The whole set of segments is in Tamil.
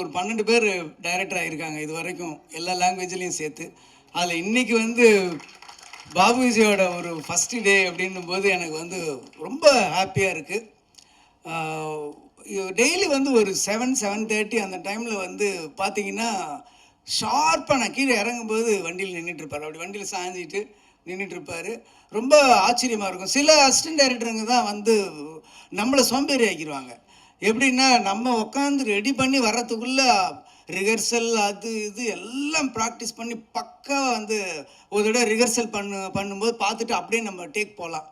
ஒரு 12 பேர் டைரக்டர் ஆகியிருக்காங்க இது வரைக்கும், எல்லா லாங்குவேஜ்லேயும் சேர்த்து. அதில் இன்றைக்கி வந்து பாபு விஜயோட ஒரு ஃபஸ்ட்டு டே அப்படின்னும் போது எனக்கு வந்து ரொம்ப ஹாப்பியாக இருக்குது. டெய்லி வந்து ஒரு 7-7:30 அந்த டைமில் வந்து பார்த்தீங்கன்னா ஷார்ப்பாக நான் கீழே இறங்கும்போது வண்டியில் நின்றுட்டுருப்பார். அப்படி வண்டியில் சாஞ்சிட்டு நின்றுட்டுருப்பார். ரொம்ப ஆச்சரியமாக இருக்கும். சில அசிஸ்டன்ட் டைரக்டருங்க தான் வந்து நம்மளை சோம்பேறி ஆக்கிடுவாங்க. எப்படின்னா நம்ம உட்காந்து ரெடி பண்ணி வர்றதுக்குள்ளே ரிஹர்சல் அது இது எல்லாம் ப்ராக்டிஸ் பண்ணி பக்காவாக வந்து ஒரு தடவை ரிஹர்சல் பண்ணும்போது பார்த்துட்டு அப்படியே நம்ம டேக் போகலாம்.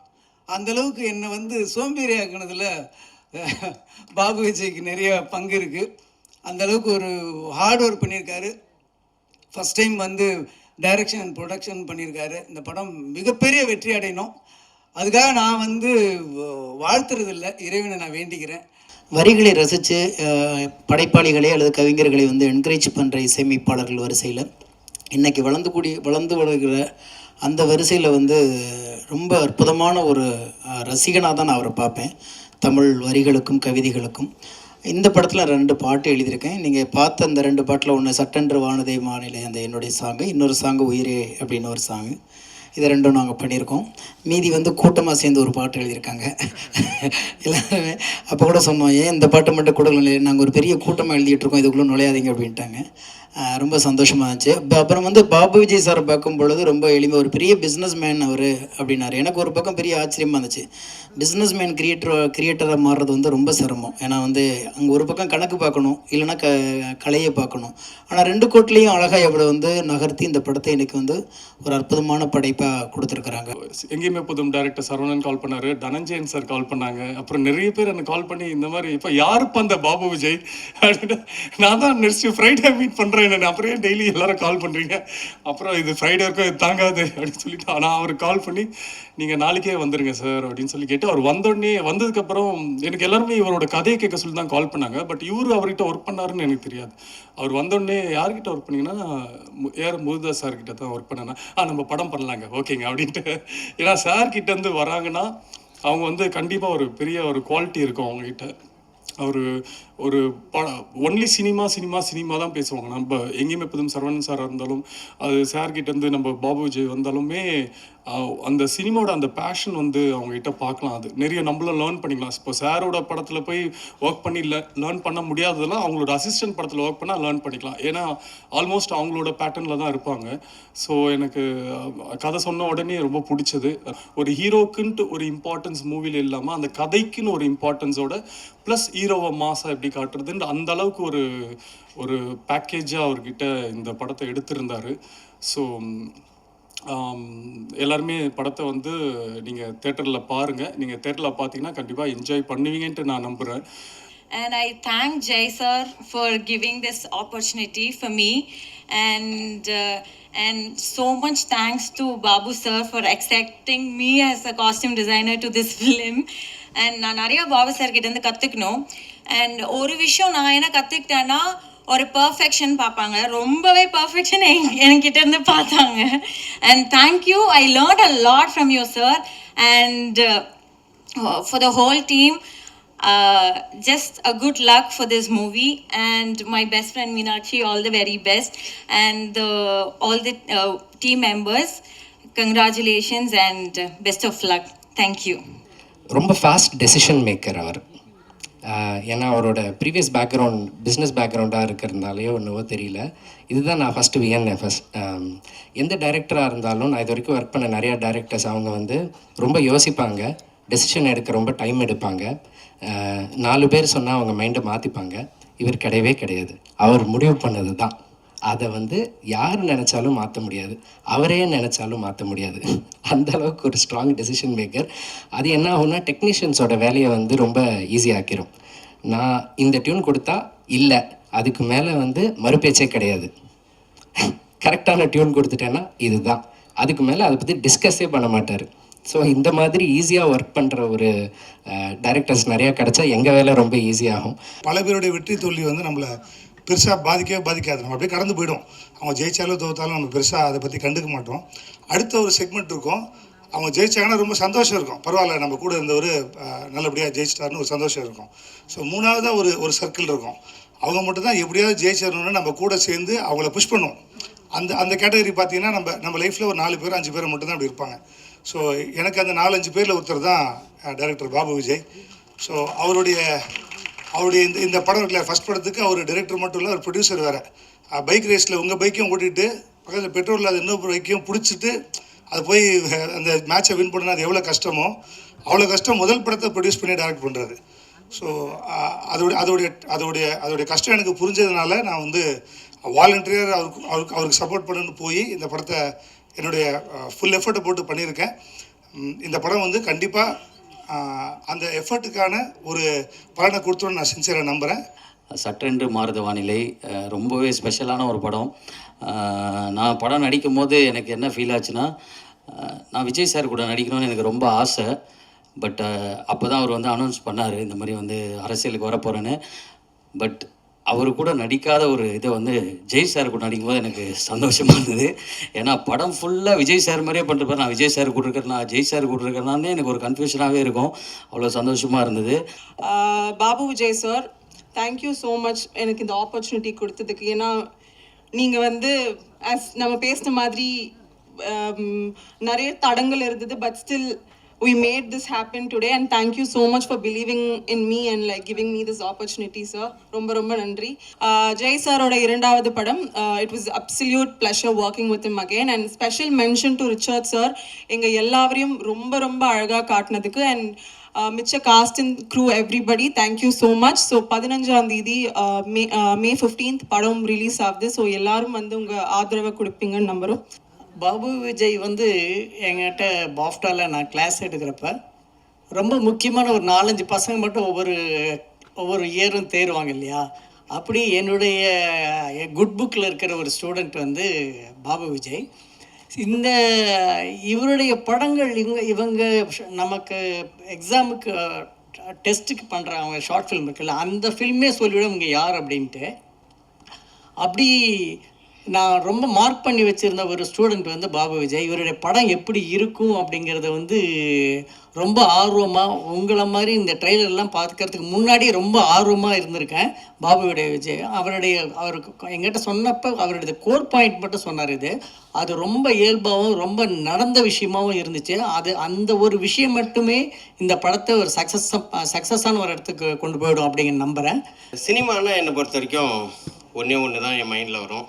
அந்தளவுக்கு என்னை வந்து சோம்பேறி ஆக்கினதில் பாபு விஜய்க்கு நிறைய பங்கு இருக்குது. அந்தளவுக்கு ஒரு ஹார்ட் ஒர்க் பண்ணியிருக்காரு. ஃபஸ்ட் டைம் வந்து டைரக்ஷன் அண்ட் ப்ரொடக்ஷன் பண்ணியிருக்காரு. இந்த படம் மிகப்பெரிய வெற்றி அடையணும். அதுக்காக நான் வந்து வாழ்த்துறதில்லை, இறைவனை நான் வேண்டிக்கிறேன். வரிகளை ரசித்து படைப்பாளிகளே அல்லது கவிஞர்களை வந்து என்கரேஜ் பண்ணுற இசையமைப்பாளர்கள் வரிசையில் இன்றைக்கி வளர்ந்து வருகிற அந்த வரிசையில் வந்து ரொம்ப அற்புதமான ஒரு ரசிகனாக தான் நான் அவரை பார்ப்பேன். தமிழ் வரிகளுக்கும் கவிதைகளுக்கும். இந்த படத்தில் 2 பாட்டு எழுதியிருக்கேன். நீங்கள் பார்த்த அந்த 2 பாட்டில் ஒன்று சட்டென்று வானதை மாநிலை அந்த என்னுடைய சாங்கு, இன்னொரு சாங்கு உயிரே அப்படின்னு ஒரு சாங்கு. இது 2ம் நாங்கள் பண்ணியிருக்கோம். மீதி வந்து கூட்டமாக சேர்ந்து ஒரு பாட்டு எழுதியிருக்காங்க எல்லாருமே. அப்போ கூட சொன்னோம், ஏன் இந்த பாட்டை மட்டும் கொடுக்கல, நாங்கள் ஒரு பெரிய கூட்டமாக எழுதிட்டுருக்கோம், இதுக்குள்ளே நுழையாதீங்க அப்படின்ட்டாங்க. ரொம்ப சந்தோஷமாக இருந்துச்சு. அப்புறம் வந்து பாபு விஜய் சாரை பார்க்கும் பொழுது ரொம்ப எளிமையாக ஒரு பெரிய பிஸ்னஸ் மேன் அவர் அப்படின்னாரு. எனக்கு ஒரு பக்கம் பெரிய ஆச்சரியமாக இருந்துச்சு. பிஸ்னஸ் மேன் கிரியேட்டராக மாறுறது வந்து ரொம்ப சிரமம். ஏன்னா வந்து அங்கே ஒரு பக்கம் கணக்கு பார்க்கணும், இல்லைன்னா கலையை பார்க்கணும். ஆனால் 2 கோட்லேயும் அழகாக எவ்வளோ வந்து நகர்த்தி இந்த படத்தை இன்றைக்கி வந்து ஒரு அற்புதமான படைப்பாக கொடுத்துருக்குறாங்க. எங்கேயுமே புதும் டைரக்டர் சரவணன் கால் பண்ணார், தனஞ்சயன் சார் கால் பண்ணாங்க. அப்புறம் நிறைய பேர் எனக்கு கால் பண்ணி இந்த மாதிரி இப்போ யாருப்பா அந்த பாபு விஜய் அப்படின்னு. நான் தான் நெக்ஸ்ட் ஃப்ரைடே மீட் பண்ணுறேன், அப்புறம் டெய்லி எல்லாரும் கால் பண்ணுறீங்க, அப்புறம் இது ஃப்ரைடே இருக்கும், இது தாங்காது அப்படின்னு சொல்லிட்டு. ஆனால் அவர் கால் பண்ணி நீங்கள் நாளைக்கே வந்துடுங்க சார் அப்படின்னு சொல்லி கேட்டு, அவர் வந்ததுக்கப்புறம் எனக்கு எல்லாருமே இவரோட கதையை கேட்க சொல்லி தான் கால் பண்ணாங்க. பட் இவர் அவர்கிட்ட ஒர்க் பண்ணாருன்னு எனக்கு தெரியாது. அவர் வந்தோடனே யார்கிட்ட ஒர்க் பண்ணிங்கன்னா ஏஆர் முருகதாஸ் சார்கிட்ட தான் ஒர்க் பண்ணேன்னா, நம்ம படம் பண்ணலாங்க ஓகேங்க அப்படின்ட்டு. ஏன்னா சார்கிட்டேருந்து வராங்கன்னா அவங்க வந்து கண்டிப்பாக ஒரு பெரிய ஒரு குவாலிட்டி இருக்கும் அவங்ககிட்ட. அவர் ஒரு ஒன்லி சினிமா தான் பேசுவாங்க. நம்ம எங்கேயுமே புதும் சரவணன் சாராக இருந்தாலும், அது சார்கிட்டேருந்து நம்ம பாபு விஜய் வந்தாலுமே அந்த சினிமாவோட அந்த பேஷன் வந்து அவங்ககிட்ட பார்க்கலாம். அது நிறைய நம்மளும் லேர்ன் பண்ணிக்கலாம். இப்போ சாரோட படத்தில் போய் ஒர்க் பண்ணி லேர்ன் பண்ண முடியாததெல்லாம் அவங்களோட அசிஸ்டன்ட் படத்தில் ஒர்க் பண்ணால் லேர்ன் பண்ணிக்கலாம். ஏன்னா ஆல்மோஸ்ட் அவங்களோட பேட்டர்னில் தான் இருப்பாங்க. ஸோ எனக்கு கதை சொன்ன உடனே ரொம்ப பிடிச்சது. ஒரு ஹீரோக்குன்ட்டு ஒரு இம்பார்ட்டன்ஸ் மூவியில் இல்லாமல் அந்த கதைக்குன்னு ஒரு இம்பார்ட்டன்ஸோட ப்ளஸ் ஹீரோவை மாசா எப்படி காட்டுறதுன்னு அந்த அளவுக்கு ஒரு பேக்கேஜாக அவர்கிட்ட இந்த படத்தை எடுத்திருந்தார். ஸோ எல்லாருமே படத்தை வந்து நீங்கள் தேட்டரில் பாருங்கள். நீங்கள் தேட்டரில் பார்த்தீங்கன்னா கண்டிப்பாக என்ஜாய் பண்ணுவீங்கன்ட்டு நான் நம்புகிறேன். And I thank Jay sir for giving this opportunity for me, and so much thanks to Babu sir for accepting me as a costume designer to this film. And நான் நிறைய பாபு சார் கிட்ட இருந்து கற்றுக்கணும். அண்ட் ஒரு விஷயம் நான் என்ன கற்றுக்கிட்டேன்னா, ஒரு பர்ஃபெக்ஷன் பார்ப்பாங்க, ரொம்பவே பர்ஃபெக்ஷன் என்கிட்ட இருந்து பார்த்தாங்க. And thank you, I learned a lot from you sir. And for the whole team, just a good luck for this movie, and my best friend Meenakshi, all the very best, and all the team members, congratulations and best of luck. Thank you. ரொம்ப ஃபாஸ்ட் டெசிஷன் மேக்கர் அவர். ஏன்னா அவரோட ப்ரீவியஸ் பேக்ரவுண்ட் பிஸ்னஸ் பேக்ரவுண்டாக இருக்கிறதுனாலையோ ஒன்றுவோ தெரியல. இதுதான் நான் ஃபஸ்ட்டு வியன்னேன். எந்த டைரக்டராக இருந்தாலும், நான் இது வரைக்கும் ஒர்க் பண்ண நிறையா டைரக்டர்ஸ், அவங்க வந்து ரொம்ப யோசிப்பாங்க, டெசிஷன் எடுக்க ரொம்ப டைம் எடுப்பாங்க. 4 பேர் சொன்னால் அவங்க மைண்டை மாற்றிப்பாங்க. இவர் கிடையவே கிடையாது. அவர் முடிவு பண்ணது தான். அதை வந்து யார் நினச்சாலும் மாற்ற முடியாது, அவரே நினச்சாலும் மாற்ற முடியாது. அந்த அளவுக்கு ஒரு ஸ்ட்ராங் டெசிஷன் மேக்கர். அது என்ன ஆகும்னா, டெக்னீஷியன்ஸோட வேலையை வந்து ரொம்ப ஈஸியாக்கிரும். நான் இந்த டியூன் கொடுத்தா இல்லை, அதுக்கு மேலே வந்து மறுபேச்சே கிடையாது. கரெக்டான டியூன் கொடுத்துட்டேன்னா இதுதான், அதுக்கு மேலே அதை பற்றி டிஸ்கஸே பண்ண மாட்டார். ஸோ இந்த மாதிரி ஈஸியாக ஒர்க் பண்ணுற ஒரு டைரக்டர்ஸ் நிறையா கிடச்சா எங்கள் வேலை ரொம்ப ஈஸியாகும். பல பேருடைய வெற்றி தோல்வி வந்து நம்மளை பெருசாக பாதிக்காது. நம்ம அப்படியே கடந்து போயிடும். அவங்க ஜெயிச்சாலும் தோத்தாலும் நம்ம பெருசாக அதை பற்றி கண்டுக்க மாட்டோம். அடுத்த ஒரு செக்மெண்ட் இருக்கும், அவங்க ஜெயிச்சாங்கன்னா ரொம்ப சந்தோஷம் இருக்கும். பரவாயில்ல, நம்ம கூட இருந்தவர் நல்லபடியாக ஜெயிச்சிட்டாருன்னு ஒரு சந்தோஷம் இருக்கும். ஸோ 3ஆவதாக ஒரு சர்க்கிள் இருக்கும். அவங்க மட்டும் தான் எப்படியாவது ஜெயிச்சிடணும்னு நம்ம கூட சேர்ந்து அவங்கள புஷ் பண்ணுவோம். அந்த அந்த கேட்டகரி பார்த்தீங்கன்னா நம்ம லைஃப்பில் ஒரு 4 பேர் 5 பேர் மட்டும்தான் அப்படி இருப்பாங்க. ஸோ எனக்கு அந்த 4-5 பேரில் ஒருத்தர் தான் டைரக்டர் பாபு விஜய். ஸோ அவருடைய இந்த படம் இருக்குல்ல, ஃபஸ்ட் படத்துக்கு அவர் டைரக்டர் மட்டும் இல்லை, அவர் ப்ரொடியூசர் வேறு. பைக் ரேஸில் உங்கள் பைக்கையும் ஓட்டிகிட்டு பக்கத்தில் பெட்ரோல் இல்லாத இன்னொரு பைக்கையும் பிடிச்சிட்டு அது போய் அந்த மேட்சை வின் பண்ணணும். அது எவ்வளோ கஷ்டமோ அவ்வளோ கஷ்டம் முதல் படத்தை ப்ரொடியூஸ் பண்ணி டைரக்ட் பண்ணுறது. ஸோ அதோடைய கஷ்டம் எனக்கு புரிஞ்சதுனால நான் வந்து வாலண்டியர் அவருக்கு சப்போர்ட் பண்ணுன்னு போய் இந்த படத்தை என்னுடைய ஃபுல் எஃபர்ட்டை போட்டு பண்ணியிருக்கேன். இந்த படம் வந்து கண்டிப்பாக அந்த எஃபர்ட்டுக்கான ஒரு பலனை கொடுத்துருன்னு நான் சின்சியராக நம்புகிறேன். சற்றென்று மாறுத வானிலை ரொம்பவே ஸ்பெஷலான ஒரு படம். நான் படம் நடிக்கும் போது எனக்கு என்ன ஃபீல் ஆச்சுன்னா, நான் விஜய் சார் கூட நடிக்கணும்னு எனக்கு ரொம்ப ஆசை. பட் அப்போ தான் அவர் வந்து அனௌன்ஸ் பண்ணார், இந்த மாதிரி வந்து அரசியலுக்கு வரப்போகிறேன்னு. பட் அவர் கூட நடிக்காத ஒரு இதை வந்து ஜெய் சார் கூட நடிக்கும்போது எனக்கு சந்தோஷமாக இருந்தது. ஏன்னா படம் ஃபுல்லாக விஜய் சார் மாதிரியே பண்ணிருப்பார். நான் விஜய் சார் கூட இருக்கிறேன், நான் ஜெய் சார் கூட இருக்கிறேன்னானே எனக்கு ஒரு கன்ஃபியூஷனாகவே இருக்கும். அவ்வளோ சந்தோஷமாக இருந்தது. Babu Vijay sir, thank you so much எனக்கு இந்த ஆப்பர்ச்சுனிட்டி கொடுத்ததுக்கு. ஏன்னா நீங்கள் வந்து நம்ம பேசின மாதிரி நிறைய தடங்கள் இருந்தது, but still we made this happen today, and thank you so much for believing in me and like giving me this opportunity, sir. ரொம்ப நன்றி. ஜெய் சாரோட 2வது படம், it was absolute pleasure working with him again, and special mention to Richard sir. எங்க எல்லாரையும் ரொம்ப அழகா காட்டினதுக்கு, and மிச்ச cast and crew everybody, thank you so much. So 15ஆம் தேதி மே 15th படம் ரிலீஸ் ஆகுது. ஸோ எல்லாரும் வந்து உங்கள் ஆதரவை கொடுப்பீங்கன்னு நம்புகிறோம். பாபு விஜய் வந்து எங்கிட்ட பாஃப்டாவில் நான் கிளாஸ் எடுக்கிறப்ப ரொம்ப முக்கியமான ஒரு 4-5 பசங்க மட்டும் ஒவ்வொரு இயரும் தேருவாங்க இல்லையா, அப்படி என்னுடைய குட் புக்கில் இருக்கிற ஒரு ஸ்டூடெண்ட் வந்து பாபு விஜய். இவருடைய படங்கள் இவங்க நமக்கு எக்ஸாமுக்கு டெஸ்ட்டுக்கு பண்ணுறாங்க ஷார்ட் ஃபில்ம் இருக்குல்ல, அந்த ஃபில்மே சொல்லிவிட இவங்க யார் அப்படின்ட்டு. அப்படி நான் ரொம்ப மார்க் பண்ணி வச்சுருந்த ஒரு ஸ்டூடெண்ட் வந்து பாபு விஜய். இவருடைய படம் எப்படி இருக்கும் அப்படிங்கிறத வந்து ரொம்ப ஆர்வமாக, உங்களை மாதிரி இந்த ட்ரெய்லர்லாம் பார்த்துக்கிறதுக்கு முன்னாடியே ரொம்ப ஆர்வமாக இருந்திருக்கேன். பாபுவுடைய விஜய் அவருக்கு எங்கிட்ட சொன்னப்போ அவருடைய கோர் பாயிண்ட் மட்டும் சொன்னார். அது ரொம்ப இயல்பாகவும் ரொம்ப நடந்த விஷயமாகவும் இருந்துச்சு. அந்த ஒரு விஷயம் மட்டுமே இந்த படத்தை ஒரு சக்ஸஸான ஒரு இடத்துக்கு கொண்டு போயிடும் அப்படிங்கிற நம்புகிறேன். சினிமானா என்னை பொறுத்த வரைக்கும் ஒன்று தான் என் மைண்டில் வரும்,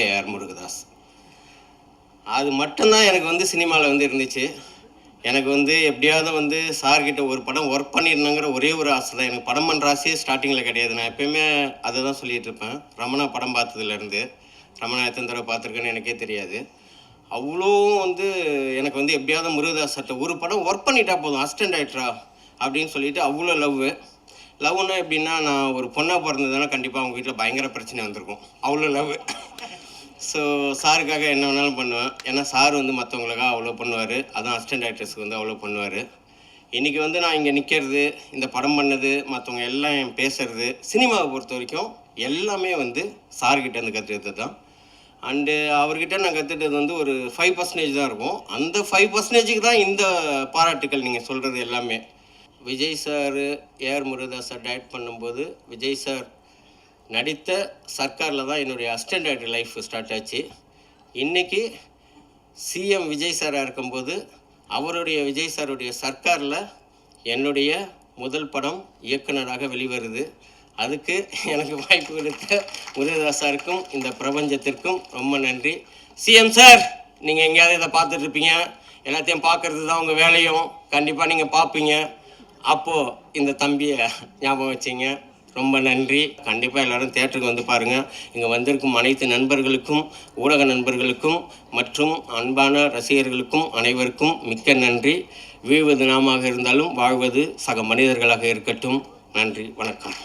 ஏஆர் முருகதாஸ். அது மட்டும்தான் எனக்கு வந்து சினிமாவில் வந்து இருந்துச்சு. எனக்கு வந்து எப்படியாவது வந்து சார்கிட்ட ஒரு படம் ஒர்க் பண்ணிடணுங்கிற ஒரே ஒரு ஆசை தான். எனக்கு படம் பண்ணுற ஆசையே ஸ்டார்டிங்கில் கிடையாது. நான் எப்போயுமே அதை தான் சொல்லிகிட்டு இருப்பேன். ரமணா படம் பார்த்ததுலேருந்து, ரமணா எத்தனை தடவை பார்த்துருக்கேன்னு எனக்கே தெரியாது. அவ்வளோ வந்து எனக்கு வந்து எப்படியாவது முருகதாஸ் சட்டை ஒரு படம் ஒர்க் பண்ணிட்டா போதும், அசிஸ்டன்ட் டைரக்டரா அப்படின்னு சொல்லிட்டு அவ்வளோ லவ்னா எப்படின்னா, நான் ஒரு பொண்ணாக பிறந்ததுன்னா கண்டிப்பாக அவங்க வீட்டில் பயங்கர பிரச்சனை வந்திருக்கும், அவ்வளோ லவ். ஸோ சாருக்காக என்ன வேணாலும் பண்ணுவேன். ஏன்னா சார் வந்து மற்றவங்களுக்காக அவ்வளோ பண்ணுவார், அதான் அசிஸ்டன்ட் டைரக்டர்ஸுக்கு வந்து அவ்வளோ பண்ணுவார். இன்றைக்கி வந்து நான் இங்கே நிற்கிறது, இந்த படம் பண்ணது, மற்றவங்க எல்லாம் பேசுறது, சினிமாவை பொறுத்த வரைக்கும் எல்லாமே வந்து சார்கிட்டேருந்து கற்றுக்கிட்டது தான். அண்டு அவர்கிட்ட நான் கற்றுக்கிட்டது வந்து ஒரு 5% தான் இருக்கும். அந்த 5%க்கு தான் இந்த பாராட்டுக்கள் நீங்கள் சொல்கிறது எல்லாமே. Vijay sir AR Murugadoss sir direct பண்ணும்போது விஜய் சார் நடித்த சர்க்காரில் தான் என்னுடைய அசிஸ்டன்ட் டைரக்டர் லைஃப் ஸ்டார்ட் ஆச்சு. இன்றைக்கி சிஎம் விஜய் சாராக இருக்கும்போது அவருடைய விஜய் சாருடைய சர்க்காரில் என்னுடைய முதல் படம் இயக்குனராக வெளிவருது. அதுக்கு எனக்கு வாய்ப்பு கொடுத்த முருகதாஸ் சாருக்கும் இந்த பிரபஞ்சத்திற்கும் ரொம்ப நன்றி. சிஎம் சார், நீங்கள் எங்கேயாவது இதை பார்த்துட்ருப்பீங்க, எல்லாத்தையும் பார்க்குறது தான் உங்கள் வேலையும், கண்டிப்பாக நீங்கள் பார்ப்பீங்க. அப்போது இந்த தம்பியை ஞாபகம் வச்சிங்க, ரொம்ப நன்றி. கண்டிப்பாக எல்லோரும் தியேட்டருக்கு வந்து பாருங்கள். இங்கே வந்திருக்கும் அனைத்து நண்பர்களுக்கும், ஊடக நண்பர்களுக்கும் மற்றும் அன்பான ரசிகர்களுக்கும் அனைவருக்கும் மிக்க நன்றி. வீழ்வது நாமாக இருந்தாலும் வாழ்வது சக மனிதர்களாக இருக்கட்டும். நன்றி, வணக்கம்.